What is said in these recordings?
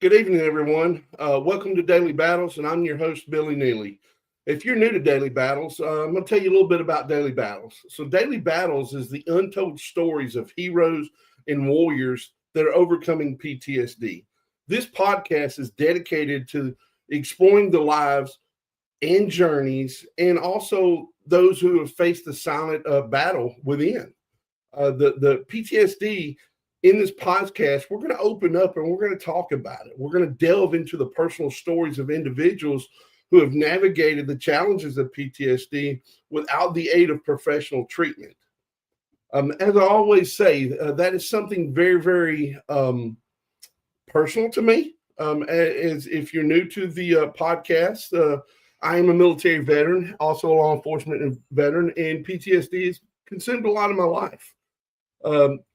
Good evening, everyone. Welcome to Daily Battles, and I'm your host, Billy Neely. If you're new to Daily Battles, I'm going to tell you a little bit about Daily Battles. So, Daily Battles is the untold stories of heroes and warriors that are overcoming PTSD. This podcast is dedicated to exploring the lives and journeys, and also those who have faced the silent battle within. The PTSD in this podcast, we're going to open up and we're going to talk about it. We're going to delve into the personal stories of individuals who have navigated the challenges of PTSD without the aid of professional treatment. As I always say, that is something very, very personal to me. As if you're new to the podcast, I am a military veteran, also a law enforcement veteran, and PTSD has consumed a lot of my life.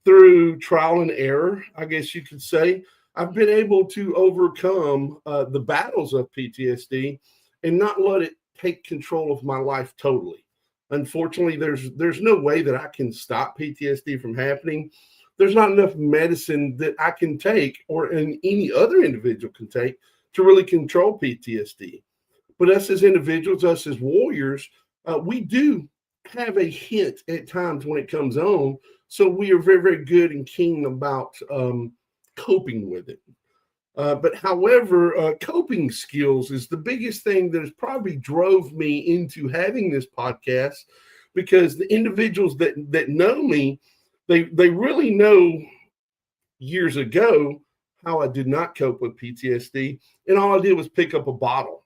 Through trial and error, I guess you could say, I've been able to overcome the battles of PTSD and not let it take control of my life totally. Unfortunately, there's no way that I can stop PTSD from happening. There's not enough medicine that I can take or any other individual can take to really control PTSD. But us as individuals, us as warriors, we do have a hint at times when it comes on. So we are very, very good and keen about coping with it. But however, coping skills is the biggest thing that has probably drove me into having this podcast, because the individuals that know me, they really know years ago how I did not cope with PTSD, and all I did was pick up a bottle.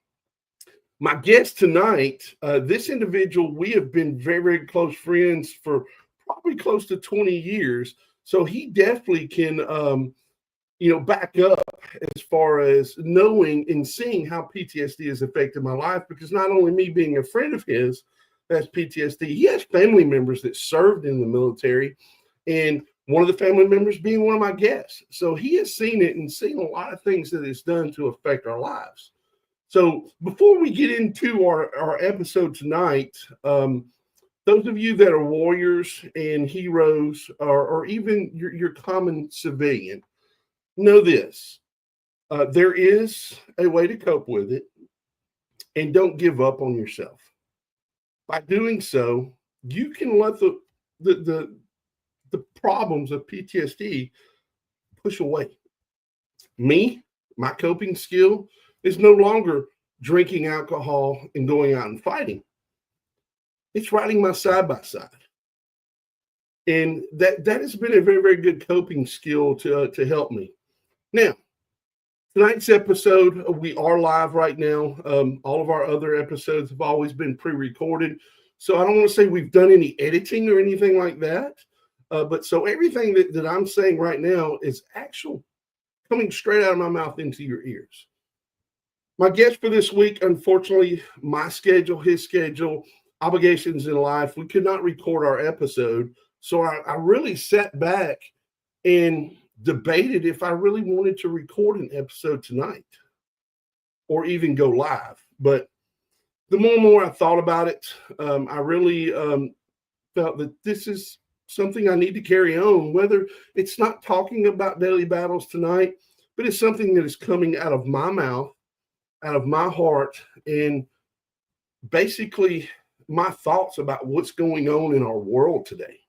My guest tonight, this individual, we have been very, very close friends for probably close to 20 years. So he definitely can, back up as far as knowing and seeing how PTSD has affected my life, because not only me being a friend of his that's PTSD, he has family members that served in the military, and one of the family members being one of my guests. So he has seen it and seen a lot of things that it's done to affect our lives. So before we get into our episode tonight, those of you that are warriors and heroes, or even your common civilian, know this. There is a way to cope with it, and don't give up on yourself. By doing so, you can let the problems of PTSD push away. My coping skill is no longer drinking alcohol and going out and fighting. It's riding my side by side. And that has been a very, very good coping skill to help me. Now, tonight's episode, we are live right now. All of our other episodes have always been pre-recorded. So I don't want to say we've done any editing or anything like that. But so everything that I'm saying right now is actual coming straight out of my mouth into your ears. My guest for this week, unfortunately, my schedule, his schedule, obligations in life, we could not record our episode. So I really sat back and debated if I really wanted to record an episode tonight or even go live. But the more and more I thought about it, I really felt that this is something I need to carry on, whether it's not talking about daily battles tonight, but it's something that is coming out of my mouth, out of my heart, and basically my thoughts about what's going on in our world today.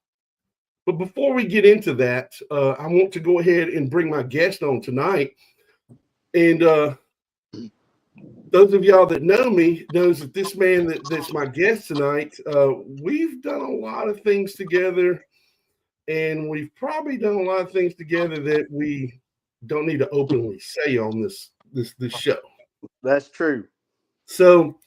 But before we get into that, I want to go ahead and bring my guest on tonight. And those of y'all that know me knows that this man that's my guest tonight, we've done a lot of things together, and we've probably done a lot of things together that we don't need to openly say on this show. That's true. So,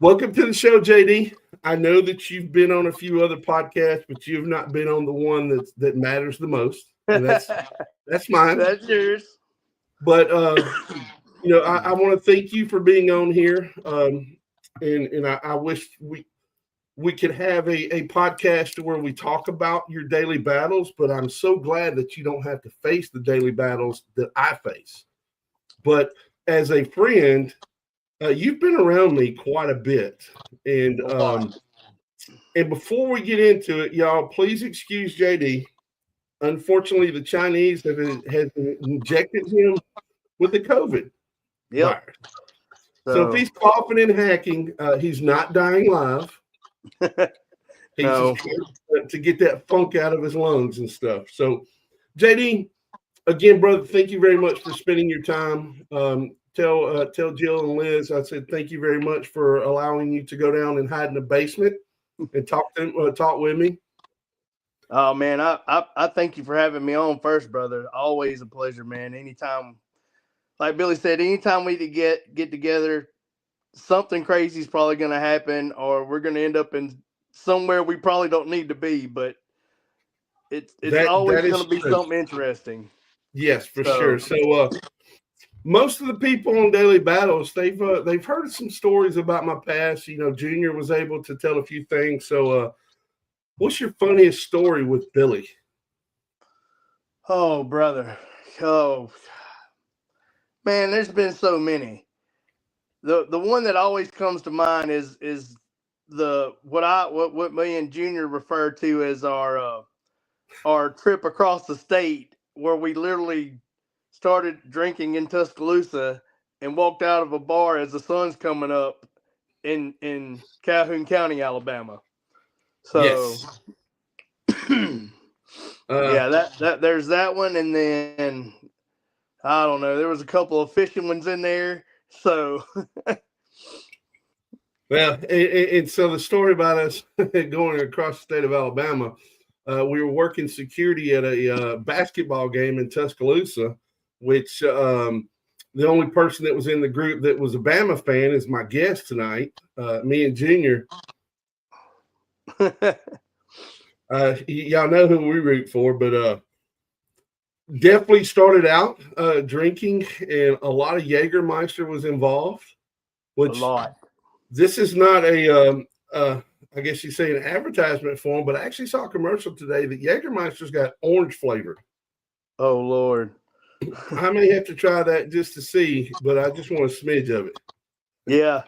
welcome to the show, JD. I know that you've been on a few other podcasts, but you've not been on the one that matters the most, and that's mine. That's yours. But I want to thank you for being on here, and I wish we could have a podcast where we talk about your daily battles. But I'm so glad that you don't have to face the daily battles that I face. But as a friend, you've been around me quite a bit, and before we get into it, y'all, please excuse JD. Unfortunately, the Chinese have injected him with the COVID virus. So if he's coughing and hacking, he's not dying live. He's No. just trying to get that funk out of his lungs and stuff. So, JD, again, brother, thank you very much for spending your time. Tell Jill and Liz I said thank you very much for allowing you to go down and hide in the basement and talk with me. Oh man, I thank you for having me on first, brother. Always a pleasure, man. Anytime, like Billy said, anytime we get together, something crazy is probably going to happen, or we're going to end up in somewhere we probably don't need to be. But it's always going to be something interesting. Yes, for sure. So most of the people on Daily Battles, they've heard some stories about my past. You know, Junior was able to tell a few things. So what's your funniest story with Billy? Oh, brother. Oh, man, there's been so many. The one that always comes to mind is what me and Junior refer to as our trip across the state, where we literally started drinking in Tuscaloosa and walked out of a bar as the sun's coming up in Calhoun County, Alabama. So Yes. yeah, that there's that one, and then I don't know, there was a couple of fishing ones in there. So well, and so the story about us going across the state of Alabama, we were working security at a basketball game in Tuscaloosa, which the only person that was in the group that was a Bama fan is my guest tonight, me and Junior. Y'all know who we root for, but definitely started out drinking, and a lot of Jägermeister was involved. Which a lot. This is not a, I guess you say an advertisement for them, but I actually saw a commercial today that Jägermeister's got orange flavored. Oh, Lord. I may have to try that just to see, but I just want a smidge of it. Yeah.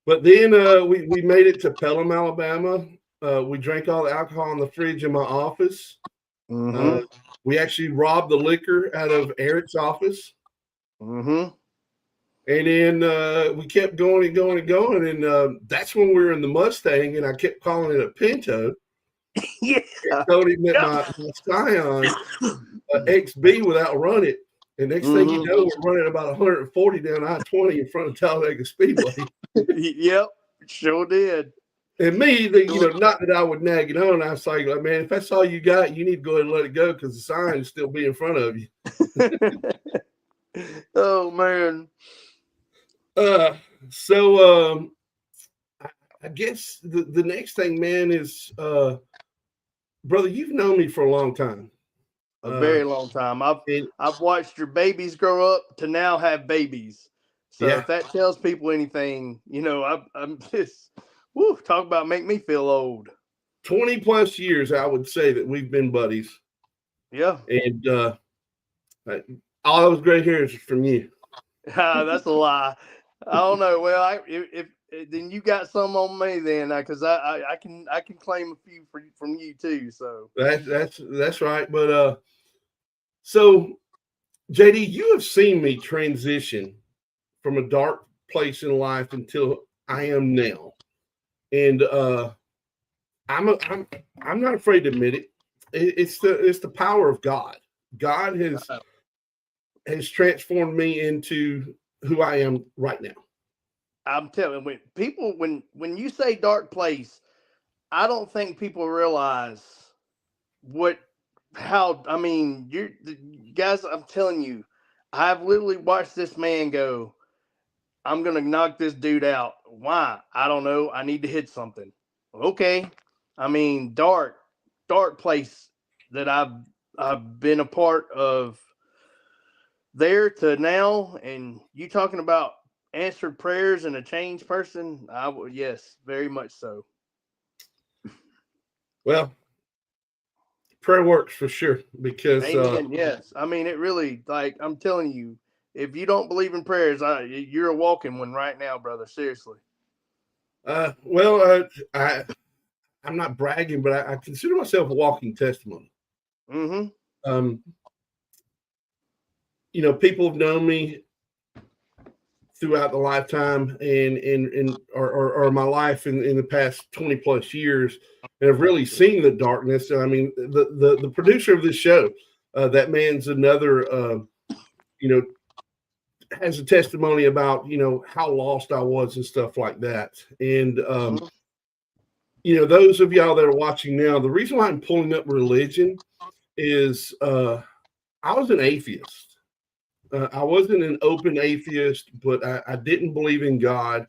But then we made it to Pelham, Alabama. We drank all the alcohol in the fridge in my office. Mm-hmm. We actually robbed the liquor out of Eric's office. Mm-hmm. And then we kept going and going and going. And that's when we were in the Mustang, and I kept calling it a Pinto. Yeah. I told him that my Scion XB would outrun it. And next thing you know, we're running about 140 down I-20 in front of Talladega Speedway. Yep, sure did. And me, not that I would nag it on. I was like, man, if that's all you got, you need to go ahead and let it go because the sign will still be in front of you. Oh, man. So I guess the next thing, man, is brother, you've known me for a long time. A very long time. I've watched your babies grow up to now have babies. So if that tells people anything, I'm just talk about make me feel old. 20 plus years, I would say that we've been buddies. Yeah. And all those gray hairs are from you. That's a lie. I don't know. Well, if then you got some on me then, because I can claim a few from you too. So that's right. But so JD, you have seen me transition from a dark place in life until I am now, and I'm not afraid to admit it. It's the power of God. God has transformed me into who I am right now. I'm telling you, when you say dark place, I don't think people realize you guys, I'm telling you, I've literally watched this man go, I'm going to knock this dude out. Why? I don't know. I need to hit something. Okay. I mean, dark place that I've been a part of there to now. And you talking about answered prayers and a changed person? Yes, very much so. Well, prayer works for sure because yes, I mean it really. Like I'm telling you, if you don't believe in prayers, you're a walking one right now, brother. Seriously. Well, I'm not bragging, but I consider myself a walking testimony. Mm-hmm. people have known me throughout the lifetime or my life in the past 20 plus years, and have really seen the darkness. And I mean, the producer of this show, that man's another, has a testimony about, how lost I was and stuff like that. And, those of y'all that are watching now, the reason why I'm pulling up religion is I was an atheist. I wasn't an open atheist, but I didn't believe in God.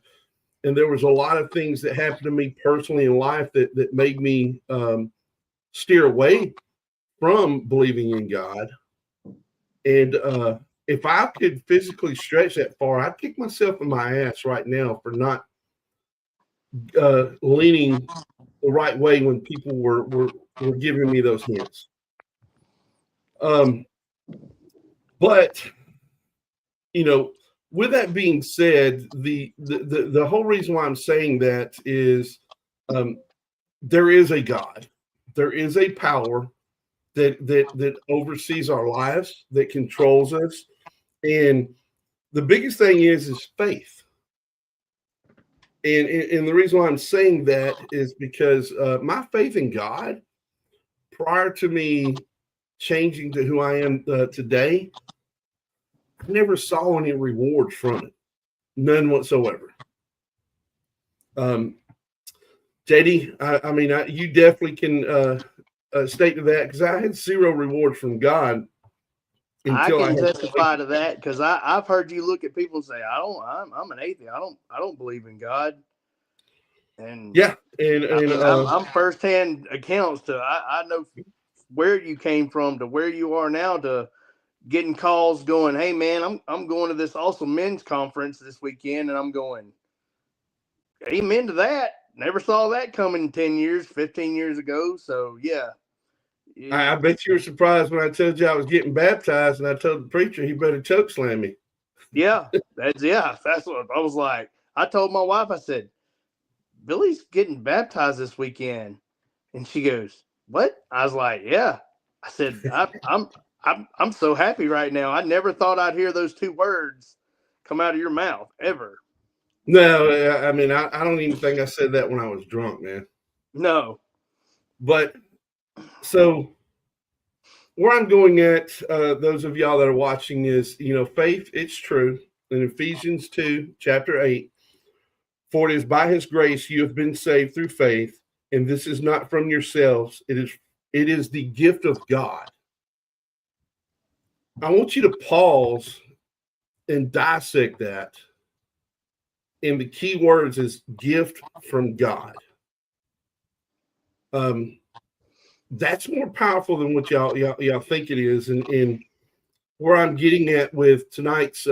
And there was a lot of things that happened to me personally in life that made me steer away from believing in God. And if I could physically stretch that far, I'd kick myself in my ass right now for not leaning the right way when people were giving me those hints. But with that being said, the whole reason why I'm saying that is there is a God, there is a power that oversees our lives, that controls us, and the biggest thing is faith. And the reason why I'm saying that is because my faith in God, prior to me changing to who I am today, I never saw any rewards from it, none whatsoever. JD, I mean, you definitely can state to that, because I had zero rewards from God until I can testify to that, because I've heard you look at people and say, I'm an atheist. I don't believe in God. And yeah, and I'm firsthand accounts to I know where you came from to where you are now, to getting calls going, hey man, I'm going to this awesome men's conference this weekend, and I'm going, amen to that. Never saw that coming 10 years, 15 years ago. So yeah. I bet you were surprised when I told you I was getting baptized, and I told the preacher he better choke slam me. Yeah, that's what I was like. I told my wife, I said, Billy's getting baptized this weekend. And she goes, what? I was like, yeah. I said, I'm so happy right now. I never thought I'd hear those two words come out of your mouth ever. No, I mean, I don't even think I said that when I was drunk, man. No. But so where I'm going at, those of y'all that are watching, is, faith, it's true. In Ephesians 2, chapter 8, for it is by his grace you have been saved through faith, and this is not from yourselves. It is the gift of God. I want you to pause and dissect that. And the key words is gift from God. That's more powerful than what y'all think it is. And where I'm getting at with tonight's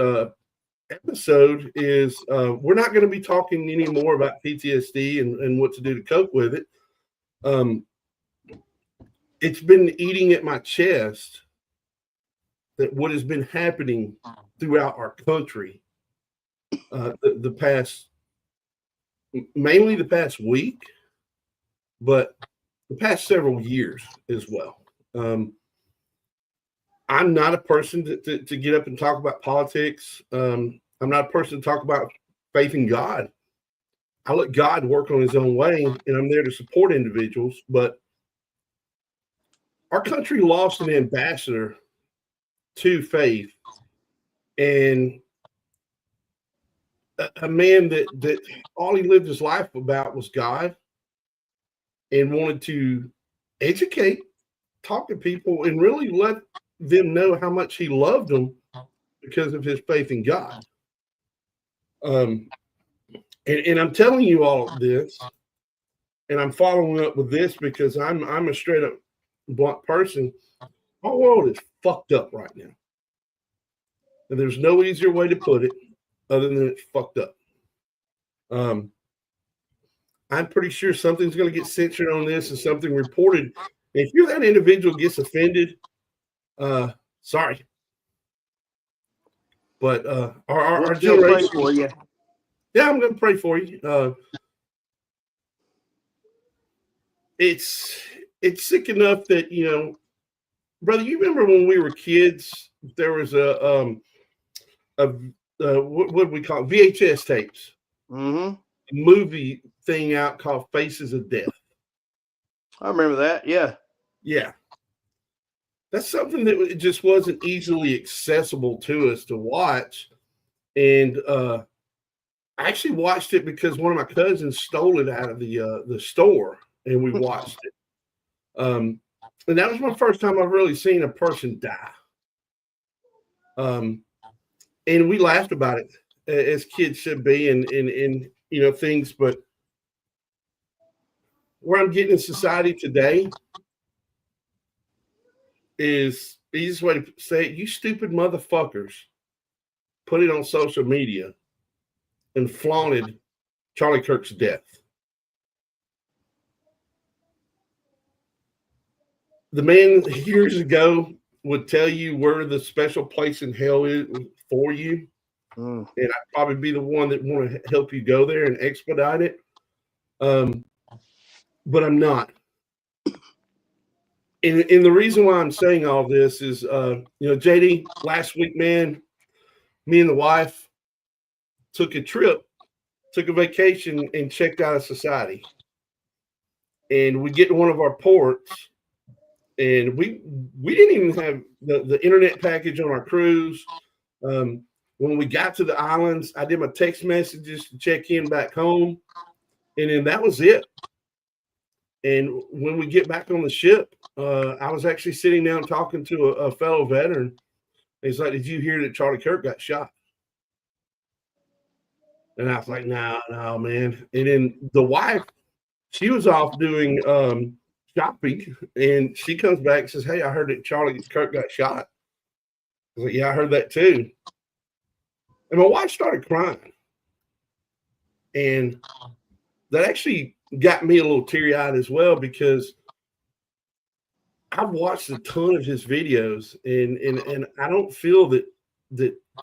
episode is we're not going to be talking anymore about PTSD and what to do to cope with it. It's been eating at my chest that what has been happening throughout our country the past, mainly the past week, but the past several years as well. I'm not a person to get up and talk about politics. I'm not a person to talk about faith in God. I let God work on his own way, and I'm there to support individuals. But our country lost an ambassador to faith, and a man that all he lived his life about was God, and wanted to educate, talk to people, and really let them know how much he loved them because of his faith in God. And I'm telling you all of this, and I'm following up with this because I'm a straight up blunt person. Our world is fucked up right now, and there's no easier way to put it other than it's fucked up. I'm pretty sure something's going to get censored on this and something reported. And if you're that individual gets offended, sorry. But our generation, pray for you. Yeah, I'm going to pray for you. It's sick enough that, brother, you remember when we were kids there was a what do we call it? VHS tapes, Mm-hmm. a movie thing out called Faces of Death. I remember that. Yeah. Yeah, that's something that just wasn't easily accessible to us to watch, and I actually watched it because one of my cousins stole it out of the store, and we watched it. And that was my first time I've really seen a person die. And we laughed about it as kids should be, and things. But where I'm getting in society today is the easiest way to say it: you stupid motherfuckers put it on social media and flaunted Charlie Kirk's death. The man years ago would tell you where the special place in hell is for you. And I'd probably be the one that want to help you go there and expedite it. But I'm not. And the reason why I'm saying all this is, JD, last week, man, me and the wife took a vacation and checked out of society. And we get to one of our ports, and we didn't even have the internet package on our cruise. When we got to the islands, I did my text messages to check in back home, and then that was it. And when we get back on the ship, I was actually sitting down talking to a fellow veteran. He's like, "Did you hear that Charlie Kirk got shot?" And I was like, "No, man." And then the wife, she was off doing shopping, and she comes back and says, "Hey, I heard that Charlie Kirk got shot." I was like, "Yeah, I heard that too." And my wife started crying. And that actually got me a little teary-eyed as well, because I've watched a ton of his videos, and I don't feel that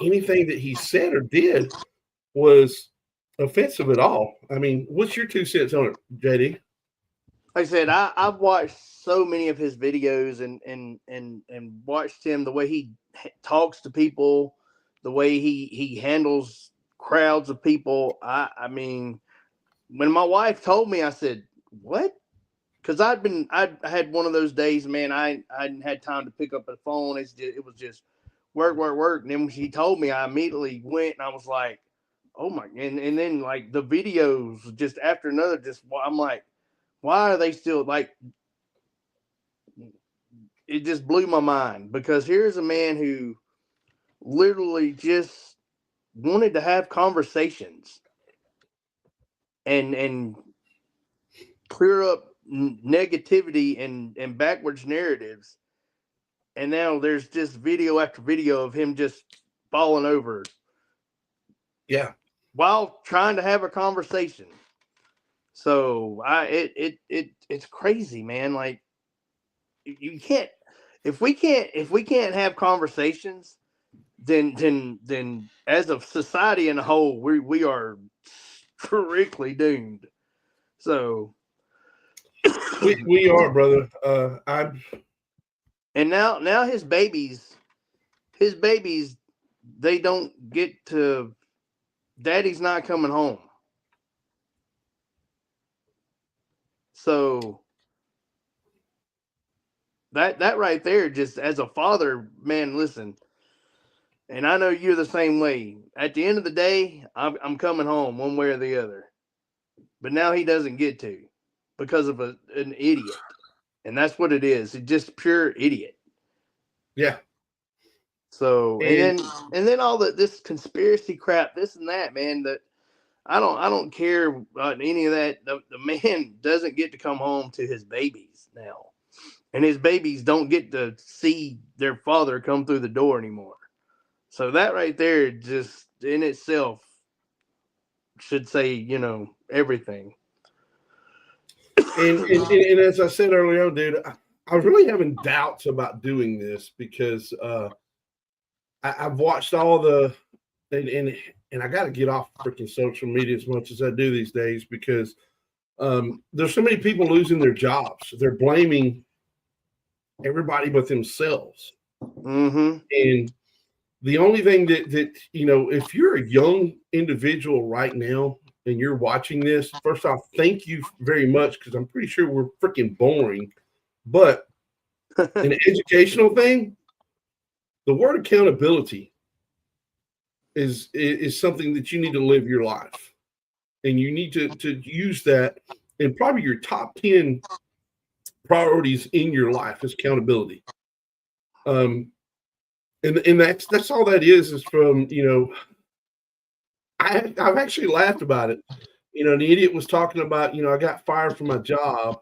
anything that he said or did was offensive at all. I mean, what's your 2 cents on it, JD? Like I said, I've watched so many of his videos and watched him, the way he talks to people, the way he handles crowds of people. I mean, when my wife told me, I said, "What?" Because I had one of those days, man. I hadn't had time to pick up the phone. It was just work, work, work. And then when she told me, I immediately went, and I was like, "Oh my!" And then like the videos, just after another, I'm like, why are they still like? It just blew my mind, because here's a man who literally just wanted to have conversations and clear up negativity and backwards narratives, and now there's just video after video of him just falling over, Yeah, while trying to have a conversation. So it's crazy, man. Like, you can't, if we can't have conversations, then as a society in a whole, we are strictly doomed. So we are, brother. and now his babies, they don't get to, daddy's not coming home. So that right there, just as a father, man, listen, and I know you're the same way. At the end of the day, I'm coming home one way or the other. But now he doesn't get to, because of an idiot. And that's what it is. It's just pure idiot. Yeah. So and then all this conspiracy crap, this and that, man. That I don't care about any of that. The man doesn't get to come home to his babies now, and his babies don't get to see their father come through the door anymore. So that right there, just in itself, should say, everything. And as I said earlier, dude, I was really having doubts about doing this, because I've watched all the and I got to get off freaking social media as much as I do these days, because there's so many people losing their jobs. They're blaming everybody but themselves. Mm-hmm. And the only thing that if you're a young individual right now and you're watching this, first off, thank you very much, because I'm pretty sure we're freaking boring. But an educational thing, the word accountability is something that you need to live your life, and you need to use that in probably your top 10 priorities in your life is accountability. And that's all that is from I've actually laughed about it. The idiot was talking about, I got fired from my job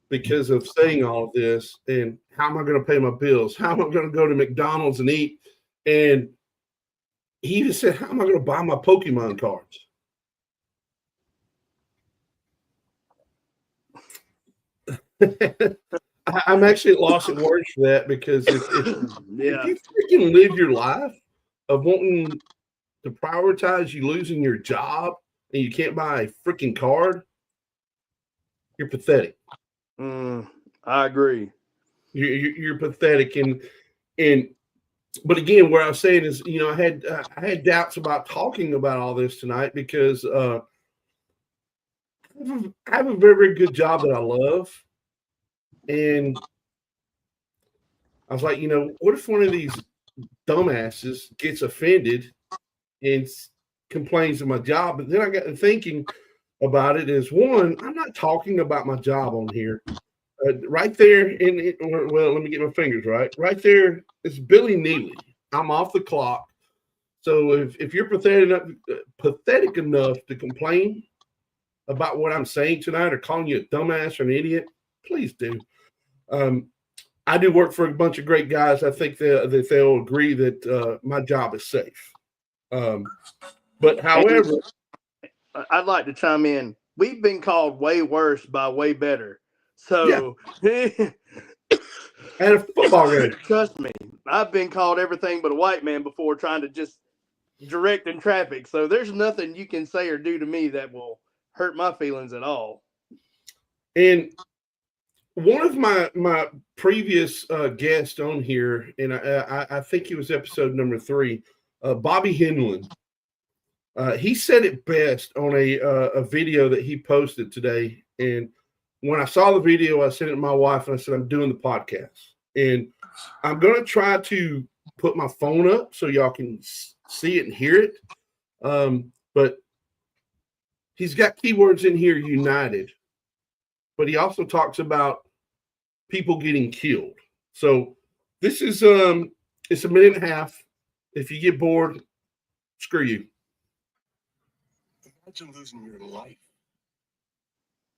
because of saying all of this, and how am I going to pay my bills? How am I going to go to McDonald's and eat? And he even said, how am I going to buy my Pokemon cards? I'm actually lost at words for that, because if Yeah. you freaking live your life of wanting to prioritize you losing your job and you can't buy a freaking card, you're pathetic. I agree. You're pathetic. And but again, what I was saying is, I had doubts about talking about all this tonight, because I have a very, very good job that I love, and I was like, what if one of these dumbasses gets offended and complains of my job? But then I got to thinking about it. Is one, I'm not talking about my job on here. Right there well, let me get my fingers right there is Billy Neely. I'm off the clock. So if you're pathetic enough to complain about what I'm saying tonight, or calling you a dumbass or an idiot, please do. I do work for a bunch of great guys. I think that they'll agree that my job is safe. But however, I'd like to chime in. We've been called way worse by way better. yeah, So at a football game, trust me, I've been called everything but a white man before, trying to just direct in traffic. So there's nothing you can say or do to me that will hurt my feelings at all. and one of my previous guests on here, and I think it was episode number 3, Bobby Hinlin. He said it best on a video that he posted today. And when I saw the video, I sent it to my wife and I said, I'm doing the podcast. And I'm going to try to put my phone up so y'all can see it and hear it. But he's got keywords in here: united. But he also talks about people getting killed. So this is it's a minute and a half. If you get bored, screw you. Imagine losing your life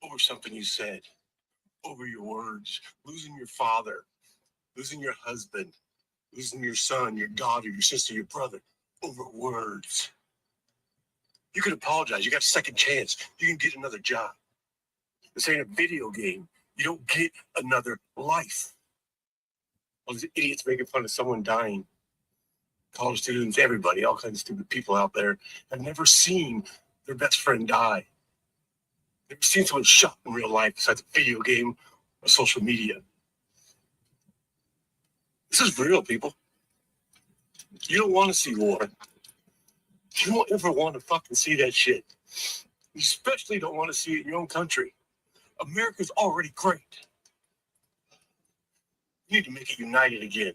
over something you said, over your words, losing your father, losing your husband, losing your son, your daughter, your sister, your brother, over words. You can apologize. You got a second chance. You can get another job. This ain't a video game. You don't get another life. All these idiots making fun of someone dying. College students, everybody, all kinds of stupid people out there have never seen their best friend die. Never seen someone shot in real life besides a video game or social media. This is real, people. You don't want to see war. You don't ever want to fucking see that shit. You especially don't want to see it in your own country. America's already great. You need to make it united again.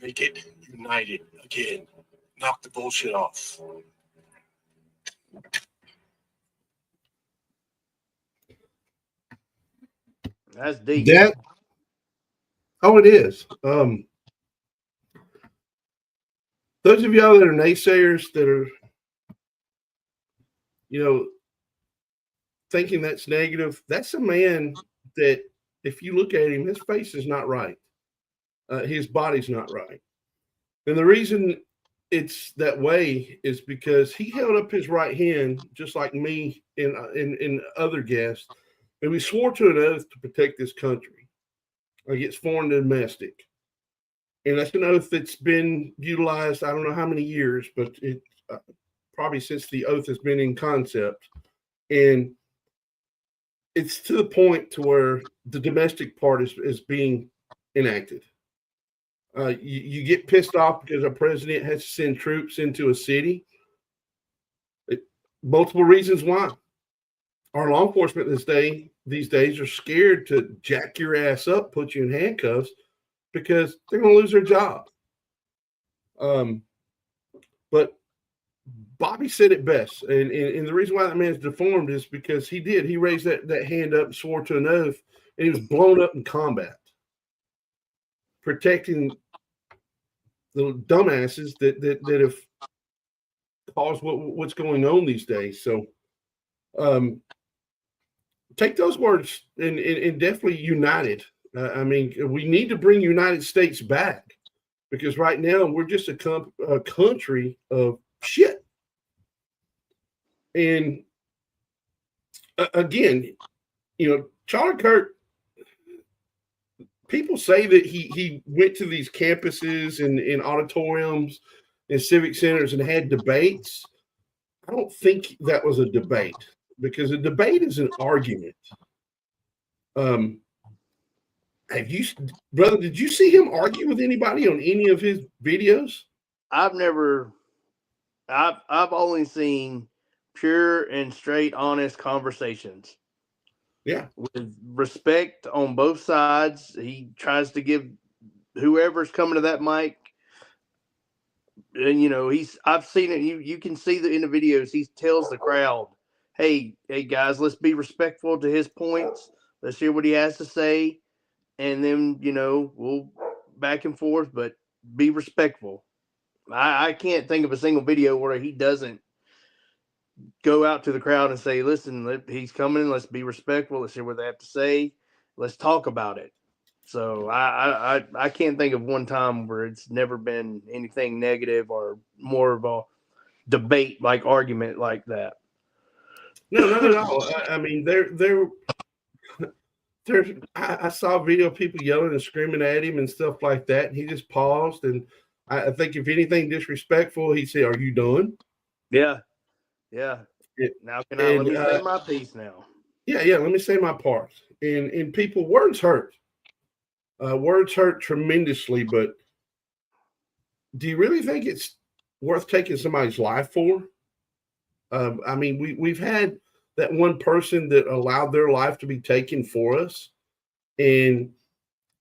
Make it united again. Knock the bullshit off. That's deep. Oh, it is. Those of y'all that are naysayers, that are, thinking that's negative, that's a man that, if you look at him, his face is not right. His body's not right. And the reason it's that way is because he held up his right hand, just like me and other guests, and we swore to an oath to protect this country against foreign and domestic. And that's an oath that's been utilized, I don't know how many years, but it probably since the oath has been in concept. And it's to the point to where the domestic part is being enacted. You get pissed off because our president has to send troops into a city. Multiple reasons why. Our law enforcement these days are scared to jack your ass up, put you in handcuffs, because they're going to lose their job. But Bobby said it best, and the reason why that man's deformed is because he raised that hand up and swore to an oath, and he was blown up in combat, protecting the dumbasses that have caused what's going on these days. So take those words and definitely united. I mean, we need to bring United States back, because right now we're just a country of shit. And again, Charlie Kirk, people say that he went to these campuses and in auditoriums and civic centers and had debates. I don't think that was a debate, because a debate is an argument. Brother, did you see him argue with anybody on any of his videos? I've only seen pure and straight, honest conversations. Yeah. With respect on both sides. He tries to give whoever's coming to that mic, and I've seen it. You can see in the videos, he tells the crowd, hey guys, let's be respectful to his points. Let's hear what he has to say. And then, we'll back and forth, but be respectful. I can't think of a single video where he doesn't go out to the crowd and say, listen, he's coming. Let's be respectful. Let's hear what they have to say. Let's talk about it. So I can't think of one time where it's never been anything negative or more of a debate like argument like that. No, not at all. I mean, I saw a video of people yelling and screaming at him and stuff like that. And he just paused. And I think if anything disrespectful, he said, "Are you done?" Yeah. Yeah. Now let me say my piece now. Yeah. Let me say my part. And people, words hurt. Words hurt tremendously. But do you really think it's worth taking somebody's life for? I mean, we've had that one person that allowed their life to be taken for us. And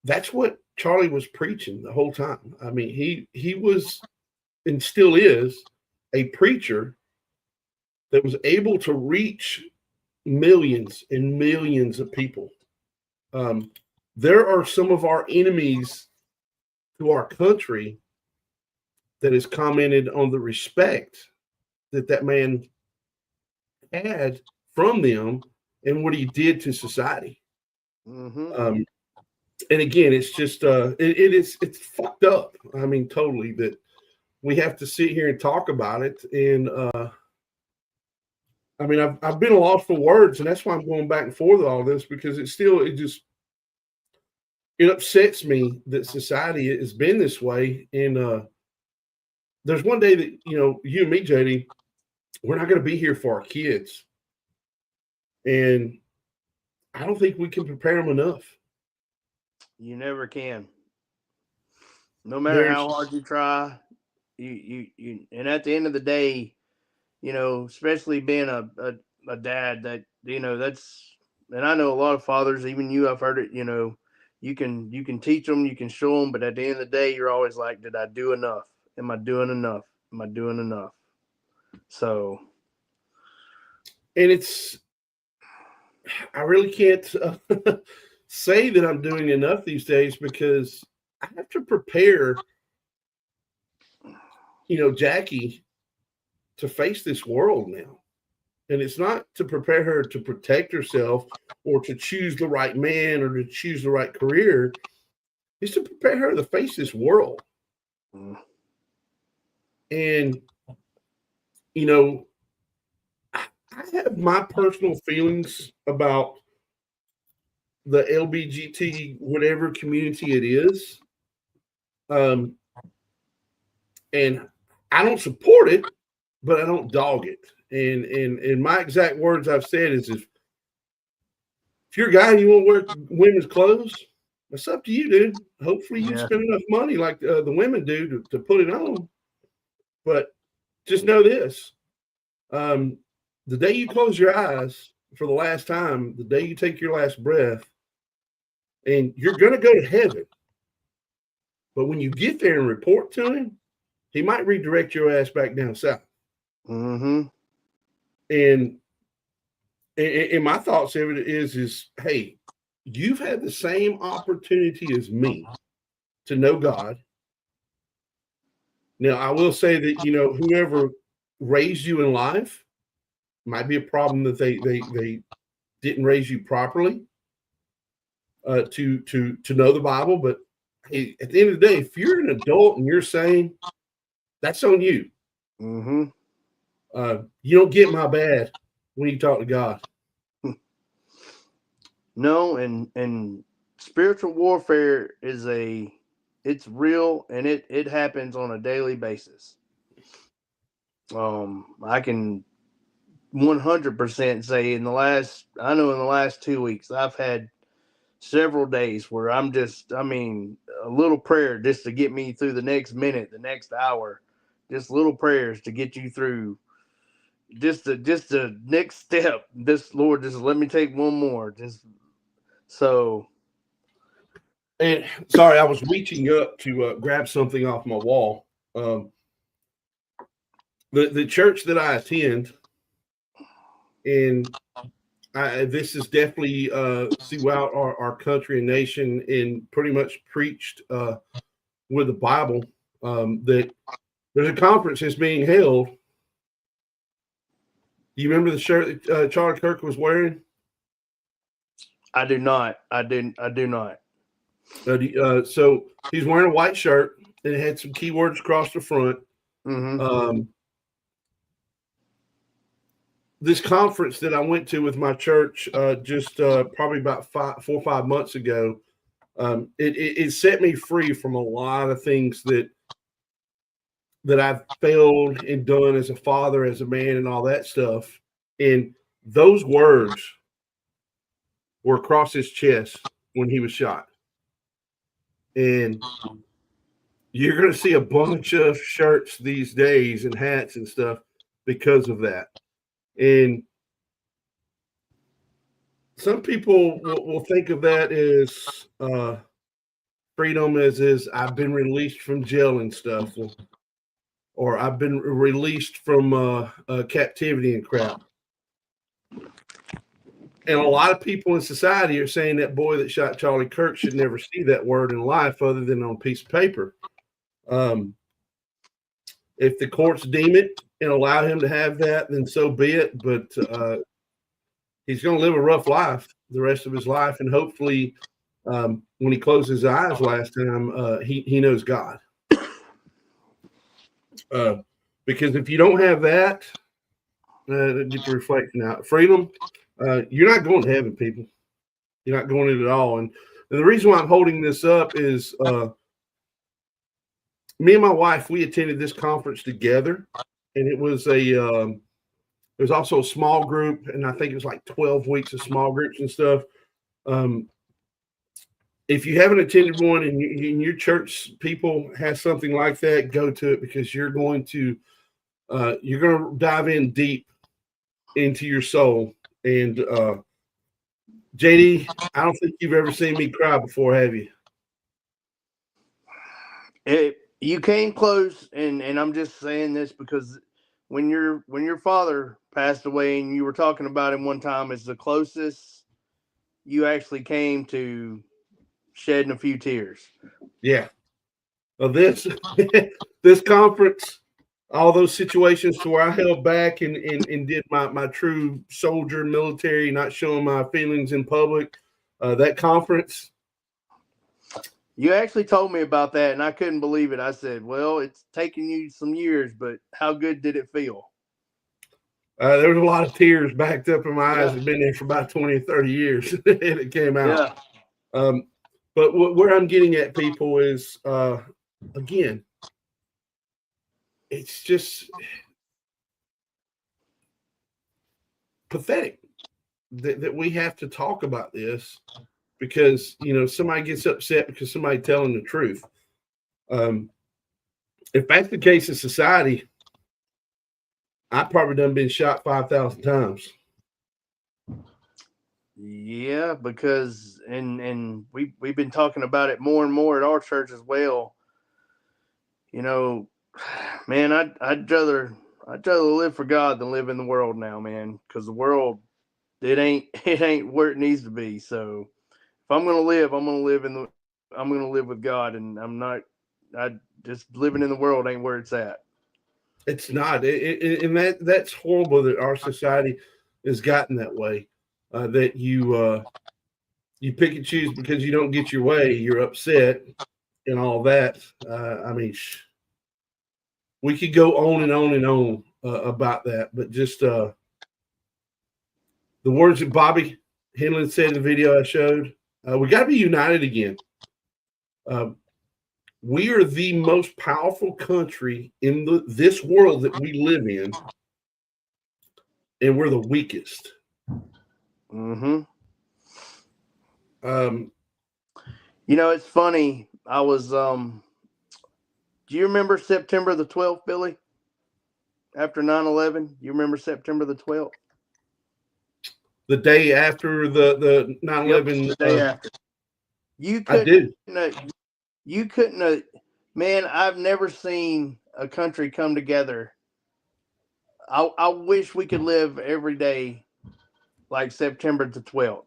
that's what Charlie was preaching the whole time. I mean, he was and still is a preacher that was able to reach millions and millions of people. There are some of our enemies to our country that has commented on the respect that man had from them and what he did to society. Mm-hmm. And again, it's just it's fucked up. I mean, totally, that we have to sit here and talk about it. And I mean, I've been lost for words, and that's why I'm going back and forth with all this, because it upsets me that society has been this way. And there's one day that you and me, JD, we're not going to be here for our kids, and I don't think we can prepare them enough. You never can. No matter how hard you try, you and at the end of the day, especially being a dad, that that's, and I know a lot of fathers, even you, I've heard it. You can teach them, you can show them, but at the end of the day, you're always like, did I do enough? Am I doing enough? Am I doing enough? So, and I really can't say that I'm doing enough these days, because I have to prepare, Jackie to face this world now. And it's not to prepare her to protect herself or to choose the right man or to choose the right career. It's to prepare her to face this world. And, I have my personal feelings about the LGBT, whatever community it is. And I don't support it, but I don't dog it. And my exact words I've said is, If you're a guy and you want to wear women's clothes, that's up to you, dude. Hopefully you Yeah. spend enough money like the women do to put it on. But just know this. The day you close your eyes for the last time, the day you take your last breath, and you're going to go to heaven. But when you get there and report to him, he might redirect your ass back down south. Mm-hmm. And my thoughts of it is, hey, you've had the same opportunity as me to know God. Now, I will say that, whoever raised you in life might be a problem that they didn't raise you properly to know the Bible. But hey, at the end of the day, if you're an adult and you're saying, that's on you. Mm-hmm. You don't get my bad when you talk to God. No, and spiritual warfare it's real, and it happens on a daily basis. I can 100% say in the last 2 weeks, I've had several days where a little prayer just to get me through the next minute, the next hour, just little prayers to get you through just the next step. This Lord, just let me take one more. So. And sorry, I was reaching up to grab something off my wall. The church that I attend, and this is definitely throughout our country and nation, and pretty much preached with the Bible, that there's a conference that's being held. Do you remember the shirt that Charlie Kirk was wearing? I do not. I do not. So he's wearing a white shirt and it had some keywords across the front. Mm-hmm. This conference that I went to with my church just probably about 4 or 5 months ago, it set me free from a lot of things that I've failed and done as a father, as a man, and all that stuff. And those words were across his chest when he was shot. And you're going to see a bunch of shirts these days and hats and stuff because of that. And some people will think of that as freedom, as I've been released from jail and stuff, or I've been released from captivity and crap. And a lot of people in society are saying that boy that shot Charlie Kirk should never see that word in life other than on a piece of paper. If the courts deem it and allow him to have that, then so be it. But he's going to live a rough life the rest of his life. And hopefully when he closed his eyes last time, he knows God. Because if you don't have that, get the reflection out. Freedom, you're not going to heaven, people. You're not going it at all. And the reason why I'm holding this up is me and my wife, we attended this conference together, and it was also a small group, and I think it was like 12 weeks of small groups and stuff. If you haven't attended one and your church people has something like that, go to it, because you're going to dive in deep into your soul. And JD, I don't think you've ever seen me cry before, have you? You came close, and I'm just saying this because when your father passed away and you were talking about him one time, it's the closest you actually came to shedding a few tears. Yeah. Well, this this conference, all those situations to where I held back and did my true soldier military, not showing my feelings in public. That conference. You actually told me about that, and I couldn't believe it. I said, well, it's taken you some years, but how good did it feel? There was a lot of tears backed up in my eyes. It's been there for about 20 or 30 years, and it came out. Yeah. But where I'm getting at, people, is, again, it's just pathetic. that we have to talk about this because, somebody gets upset because somebody telling the truth. If that's the case in society, I probably done been shot 5,000 times. Yeah, because and we've been talking about it more and more at our church as well. Man, I'd rather live for God than live in the world now, man. Because the world, it ain't where it needs to be. So if I'm gonna live, I'm gonna live with God, and I just living in the world ain't where it's at. It's not, and that's horrible that our society has gotten that way. That you pick and choose because you don't get your way, you're upset and all that. I mean, we could go on and on and on about that, but just the words that Bobby Henlon said in the video I showed, we got to be united again. We are the most powerful country in this world that we live in, and we're the weakest. Mm-hmm. Um, It's funny. I was do you remember September the 12th, Billy? After 9/11, you remember September the 12th? the day after the 9/11, the day after. You I did. You couldn't man, I've never seen a country come together. I wish we could live every day like September the 12th.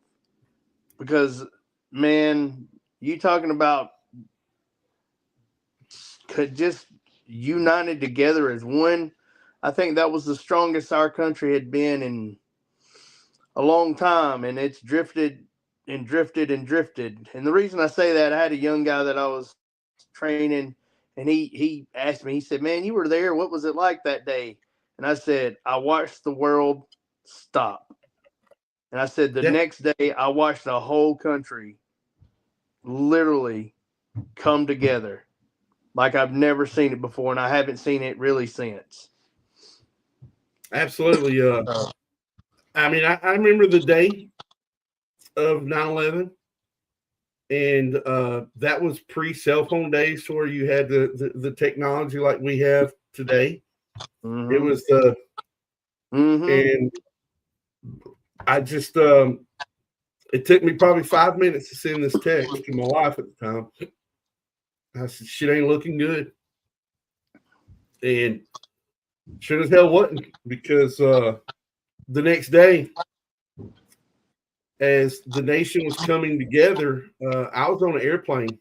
Because, man, you talking about just united together as one. I think that was the strongest our country had been in a long time, and it's drifted and drifted and drifted. And the reason I say that, I had a young guy that I was training, and he asked me, he said, "Man, you were there. What was it like that day?" And I said, "I watched the world stop." And I said, the next day, I watched the whole country literally come together like I've never seen it before, and I haven't seen it really since. Absolutely. I mean, I remember the day of 9/11, and that was pre-cell phone days, where you had the technology like we have today. Mm-hmm. It was and I just it took me probably 5 minutes to send this text to my wife at the time. I said, "Shit ain't looking good," and sure as hell wasn't, because the next day, as the nation was coming together, I was on an airplane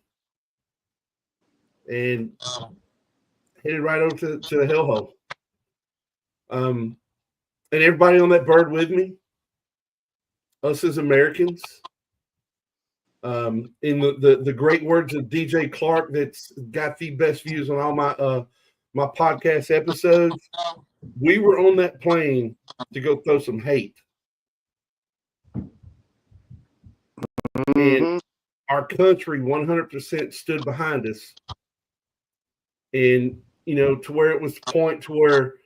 and headed right over to the hellhole. And everybody on that bird with me, us as Americans, in the great words of DJ Clark, that's got the best views on all my podcast episodes, we were on that plane to go throw some hate. And our country 100% stood behind us. And, to where it was the point to where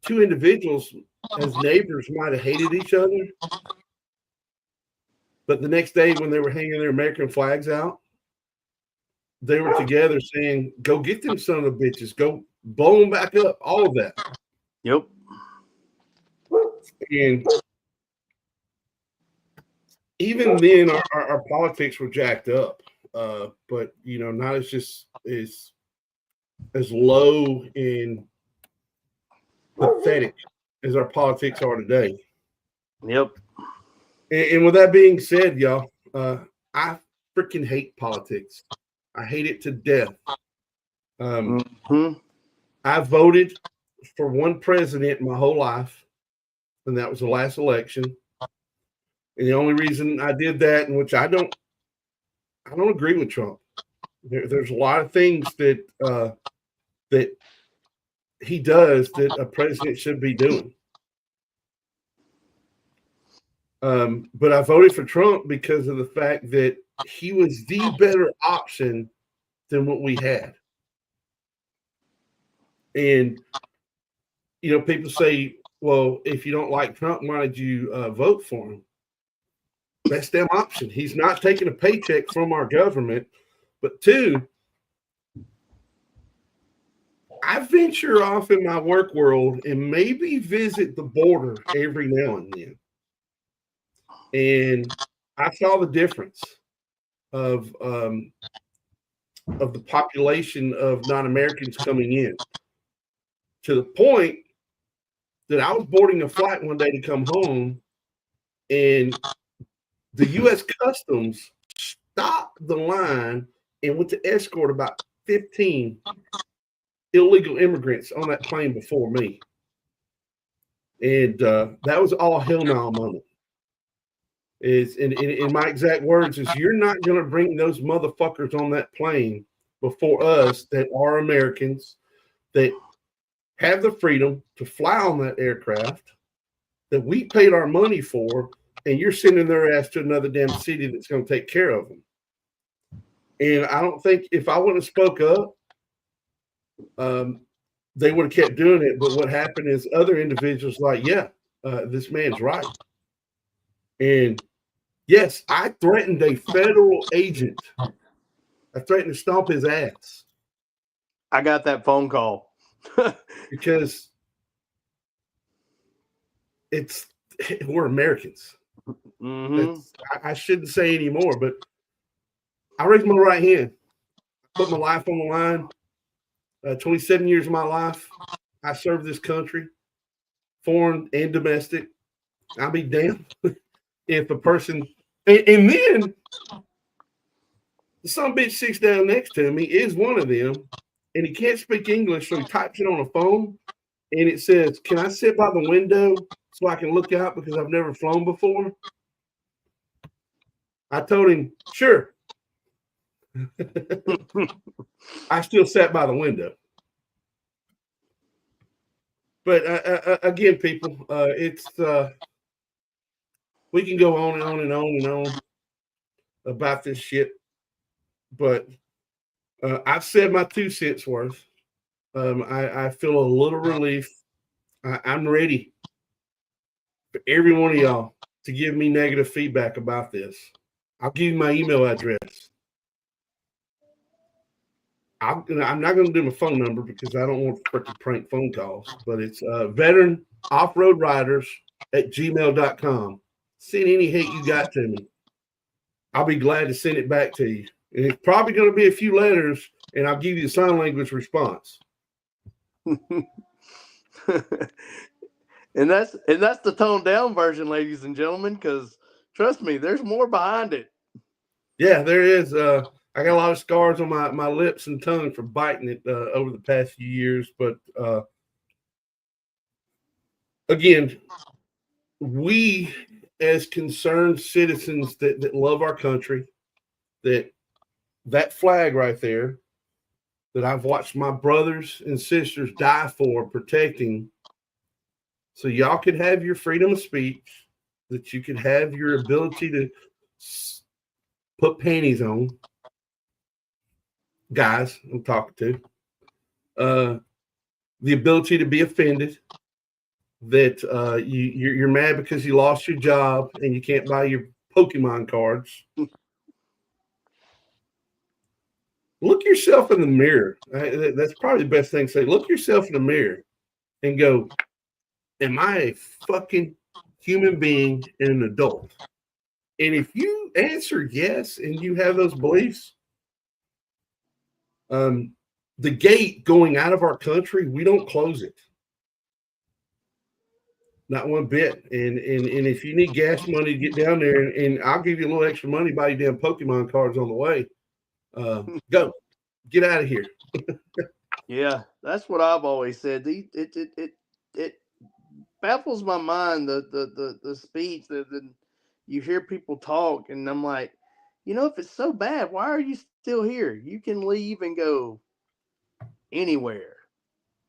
two individuals as neighbors might have hated each other. But the next day, when they were hanging their American flags out, they were together saying, "Go get them son of bitches. Go blow them back up." All of that. Yep. And even then, our politics were jacked up. But, not as low and pathetic as our politics are today. Yep. And with that being said, y'all, I freaking hate politics. I hate it to death. I voted for one president my whole life, and that was the last election. And the only reason I did that, in which I don't agree with Trump. There's a lot of things that he does that a president should be doing. But I voted for Trump because of the fact that he was the better option than what we had. And, people say, well, if you don't like Trump, why did you vote for him? Best damn option. He's not taking a paycheck from our government. But two, I venture off in my work world and maybe visit the border every now and then. And I saw the difference of the population of non-Americans coming in, to the point that I was boarding a flight one day to come home, and the U.S. Customs stopped the line and went to escort about 15 illegal immigrants on that plane before me. And that was all hell no moment. Is in my exact words is, you're not going to bring those motherfuckers on that plane before us that are Americans, that have the freedom to fly on that aircraft that we paid our money for, and you're sending their ass to another damn city that's going to take care of them. And I don't think if I wouldn't have spoke up, they would have kept doing it. But what happened is other individuals like, yeah, this man's right. And yes, I threatened a federal agent. I threatened to stomp his ass. I got that phone call. Because we're Americans. Mm-hmm. I shouldn't say anymore, but I raised my right hand, put my life on the line. 27 years of my life, I served this country, foreign and domestic. I'll be damned if a person, and then the son of a bitch sits down next to me is one of them, and he can't speak English, so he types it on a phone, and it says, "Can I sit by the window so I can look out because I've never flown before?" I told him, sure. I still sat by the window. But again, people, it's we can go on and on and on and on about this shit. But I've said my 2 cents worth. I feel a little relief. I'm ready for every one of y'all to give me negative feedback about this. I'll give you my email address. I'm not going to do my phone number because I don't want freaking prank phone calls, but it's veteran off-road riders at gmail.com. Send any hate you got to me. I'll be glad to send it back to you. And it's probably going to be a few letters, and I'll give you a sign language response. And that's the toned down version, ladies and gentlemen, because trust me, there's more behind it. Yeah, there is. I got a lot of scars on my lips and tongue for biting it over the past few years. But again, we as concerned citizens that love our country, that flag right there that I've watched my brothers and sisters die for protecting, so y'all could have your freedom of speech, that you could have your ability to put panties on. Guys, I'm talking to, the ability to be offended, that you're mad because you lost your job and you can't buy your Pokemon cards. Look yourself in the mirror. That's probably the best thing to say. Look yourself in the mirror and go, am I a fucking human being and an adult? And if you answer yes and you have those beliefs, the gate going out of our country, we don't close it. Not one bit. And if you need gas money to get down there, and I'll give you a little extra money, buy you damn Pokemon cards on the way. Go. Get out of here. Yeah, that's what I've always said. It baffles my mind, the speech that you hear people talk, and I'm like, if it's so bad, why are you still here? You can leave and go anywhere.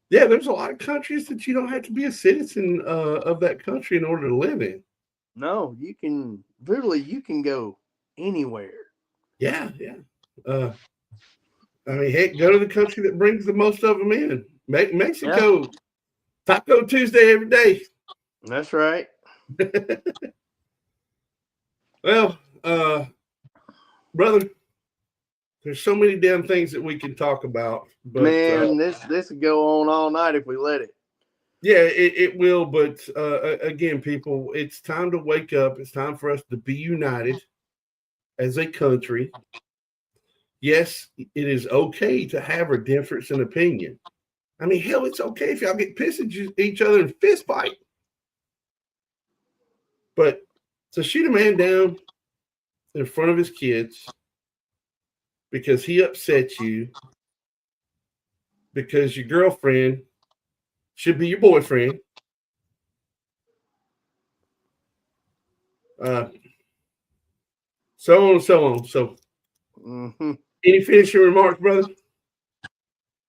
Yeah, there's a lot of countries that you don't have to be a citizen of that country in order to live in. No, you can go anywhere. Yeah. I mean, heck, go to the country that brings the most of them in. Mexico, Taco Tuesday every day. That's right. Well, brother, there's so many damn things that we can talk about, but Man, this would go on all night if we let it. yeah, it will. But again, people, it's time to wake up. It's time for us to be united as a country. Yes, it is okay to have a difference in opinion. I mean, hell, it's okay if y'all get pissed at each other and fist fight. But to shoot a man down in front of his kids because he upset you, because your girlfriend should be your boyfriend, so on and so on. So, any finishing remarks, brother?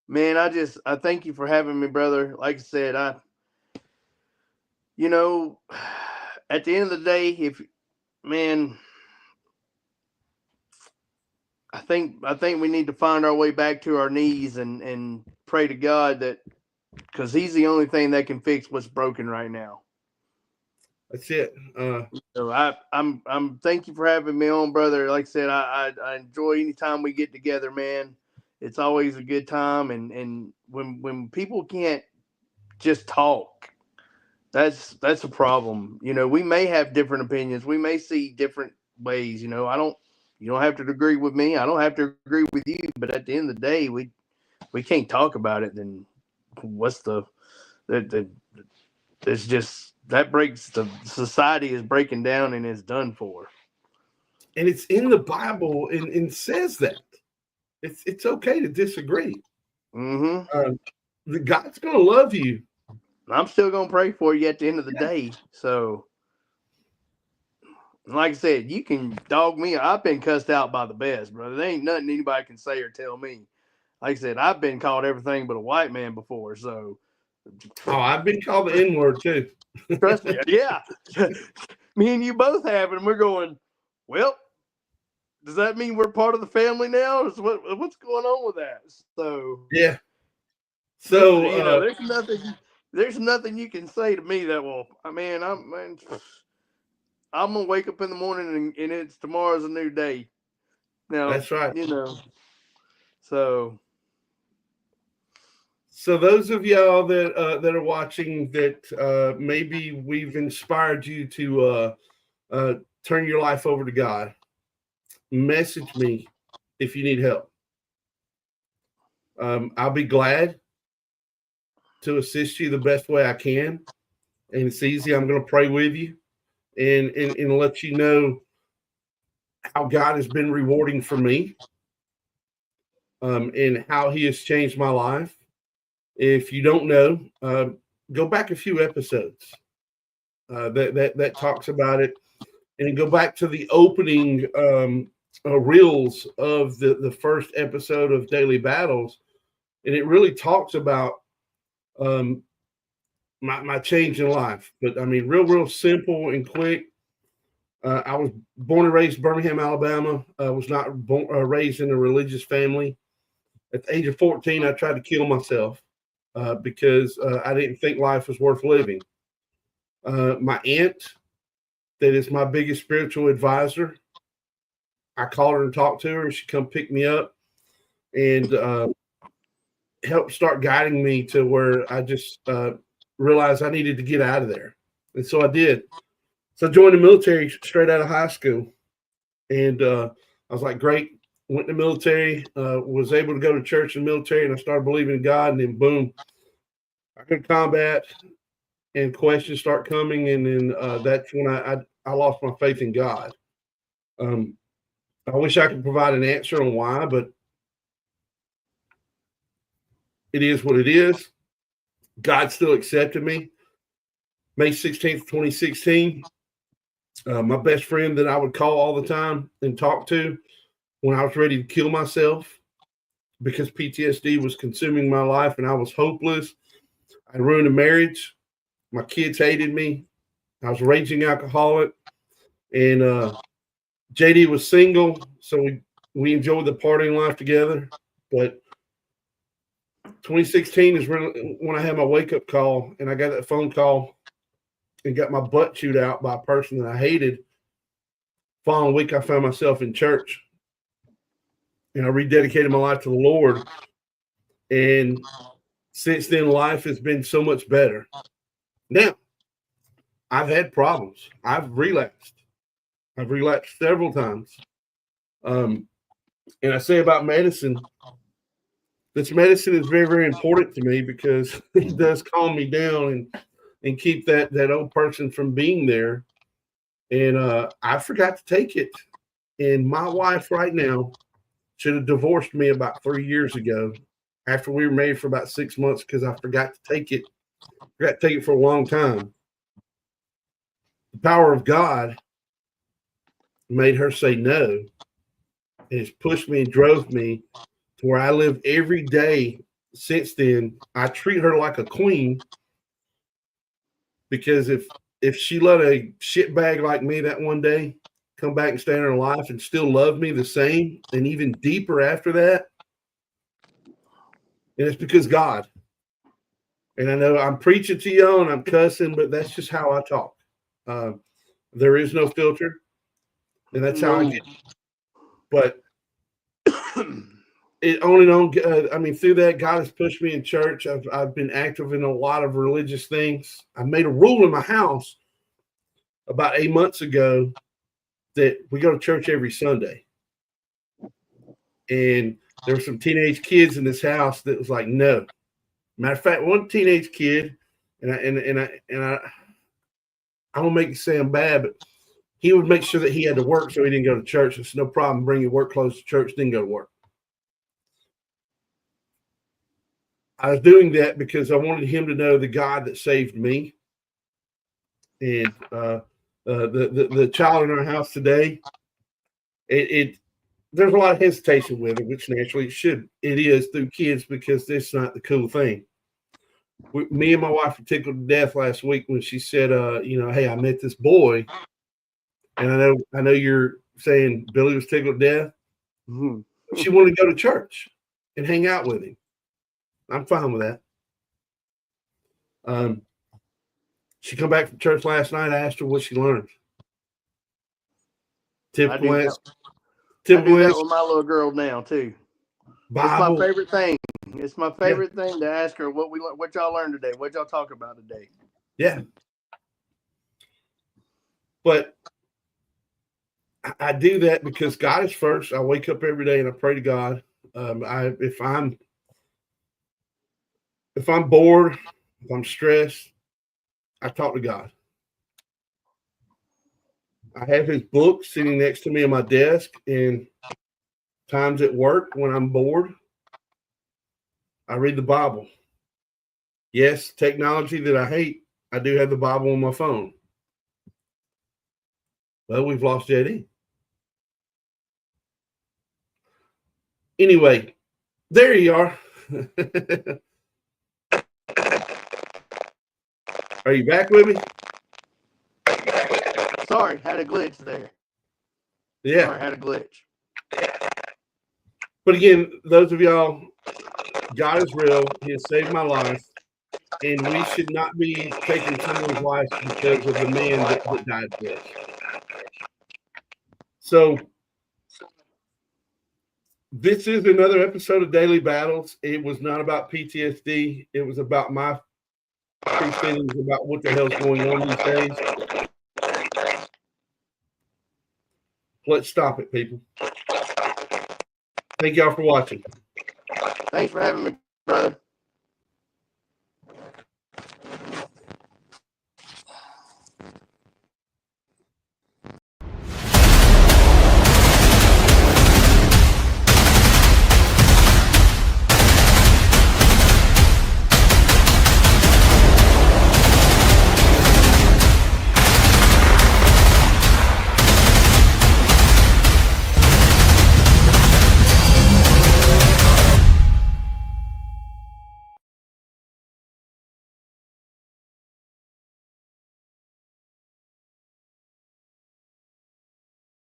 Man, I thank you for having me, brother. Like I said, at the end of the day, I think we need to find our way back to our knees and pray to God that, because He's the only thing that can fix what's broken right now. That's it. So I'm thank you for having me on, brother. Like I said, I enjoy any time we get together, man. It's always a good time, and when people can't just talk, that's a problem. We may have different opinions, we may see different ways. You don't have to agree with me, I don't have to agree with you, but at the end of the day, we can't talk about it. Then what's it's just that breaks the society is breaking down and is done for. And it's in the Bible and says that it's okay to disagree. God's going to love you. I'm still going to pray for you at the end of the day. So, like I said, you can dog me. I've been cussed out by the best, brother. There ain't nothing anybody can say or tell me. Like I said, I've been called everything but a white man before. So, I've been called the N-word too. Trust me. Yeah. Me and you both have, and we're going, well, does that mean we're part of the family now? What's going on with that? So, yeah. So, there's nothing you can say to me that will, I'm going to wake up in the morning and it's tomorrow's a new day. Now, that's right. So those of y'all that are watching, that maybe we've inspired you to turn your life over to God, message me if you need help. I'll be glad to assist you the best way I can. And it's easy. I'm going to pray with you and let you know how God has been rewarding for me, and how He has changed my life. If you don't know, go back a few episodes that talks about it, and go back to the opening reels of the first episode of Daily Battles, and it really talks about my change in life. But I mean, real simple and quick. I was born and raised in Birmingham, Alabama. I was not raised in a religious family. At the age of 14, I tried to kill myself because I didn't think life was worth living. My aunt, that is my biggest spiritual advisor, I called her and talked to her. She come pick me up and helped start guiding me to where I just realized I needed to get out of there. And so I did. So I joined the military straight out of high school. And I was like, great. Went to the military, was able to go to church in the military, and I started believing in God. And then, boom, I go to combat, and questions start coming. And then that's when I lost my faith in God. I wish I could provide an answer on why, but it is what it is. God still accepted me. May 16th, 2016. My best friend that I would call all the time and talk to when I was ready to kill myself because PTSD was consuming my life and I was hopeless. I ruined a marriage. My kids hated me. I was a raging alcoholic. And JD was single, so we enjoyed the partying life together. But 2016 is when I had my wake-up call, and I got that phone call, and got my butt chewed out by a person that I hated. Following week, I found myself in church, and I rededicated my life to the Lord. And since then, life has been so much better. Now, I've had problems. I've relapsed. I've relapsed several times. And I say about medicine, this medicine is very, very important to me because it does calm me down and keep that old person from being there. And I forgot to take it. And my wife right now should have divorced me about 3 years ago after we were married for about 6 months because I forgot to take it. Forgot to take it for a long time. The power of God made her say no. And it's pushed me and drove me to where I live every day since then. I treat her like a queen because if she let a shitbag like me that one day come back and stay in her life and still love me the same and even deeper after that, and it's because God. And I know I'm preaching to y'all and I'm cussing, but that's just how I talk. There is no filter, and that's how I get. But it on and on. I mean, through that, God has pushed me in church. I've been active in a lot of religious things. I made a rule in my house about 8 months ago that we go to church every Sunday. And there were some teenage kids in this house that was like, no. Matter of fact, one teenage kid, and I don't make it sound bad, but he would make sure that he had to work so he didn't go to church. It's no problem. Bring your work clothes to church, then go to work. I was doing that because I wanted him to know the God that saved me. And the child in our house today, there's a lot of hesitation with it, which naturally it is through kids because it's not the cool thing. Me and my wife were tickled to death last week when she said, hey, I met this boy, and I know you're saying Billy was tickled to death. Mm-hmm. She wanted to go to church and hang out with him. I'm fine with that. She come back from church last night. I asked her what she learned. Typical answer. I do that with my little girl now too. Bible. It's my favorite thing. It's my favorite thing to ask her what y'all learned today, what y'all talk about today. Yeah. But I do that because God is first. I wake up every day and I pray to God. If I'm bored, if I'm stressed, I talk to God. I have his book sitting next to me on my desk, and times at work when I'm bored, I read the Bible. Yes, technology that I hate, I do have the Bible on my phone. Well, we've lost JD. Anyway, there you are. Are you back with me? Sorry, had a glitch there. Yeah. Sorry, had a glitch. But again, those of y'all, God is real. He has saved my life. And we should not be taking someone's life because of the man that died for us. So this is another episode of Daily Battles. It was not about PTSD. It was about my true feelings about what the hell's going on these days. Let's stop it, people. Thank y'all for watching. Thanks for having me, brother.